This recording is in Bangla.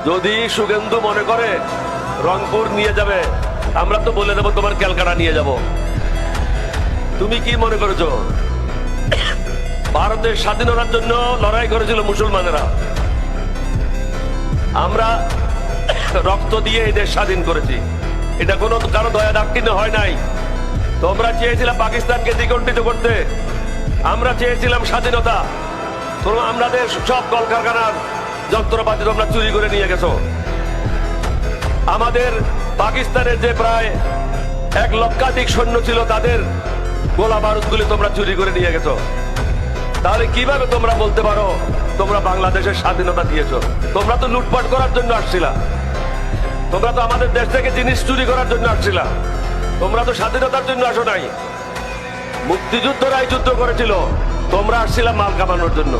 যদি সুগেন্দু মনে করে রংপুর নিয়ে যাবে, আমরা তো বলে দেবো তোমার ক্যালকাটা নিয়ে যাব। তুমি কি মনে করেছো ভারতের স্বাধীনতার জন্য লড়াই করেছিল মুসলমানেরা? আমরা রক্ত দিয়ে এই দেশ স্বাধীন করেছি, এটা কোনো কারো দয়া দাক্ষিণ্য হয় নাই। তোমরা চেয়েছিলে পাকিস্তানকে দ্বিখণ্ডিত করতে, আমরা চেয়েছিলাম স্বাধীনতা। তোমরা আমাদের সব কলকারখানার যন্ত্রপাতি তোমরা চুরি করে নিয়ে গেছো। আমাদের পাকিস্তানের যে প্রায় 1 লক্ষাধিক সৈন্য ছিল, তাদের গোলা বারুদগুলি তোমরা চুরি করে নিয়ে গেছো। তাহলে কিভাবে তোমরা বলতে পারো তোমরা বাংলাদেশের স্বাধীনতা দিয়েছো? তোমরা তো লুটপাট করার জন্য আসছিলা, তোমরা তো আমাদের দেশ থেকে জিনিস চুরি করার জন্য আসছিলা, তোমরা তো স্বাধীনতার জন্য আসো নাই। মুক্তিযুদ্ধরাই যুদ্ধ করেছিল, তোমরা আসছিলা মাল কামানোর জন্য।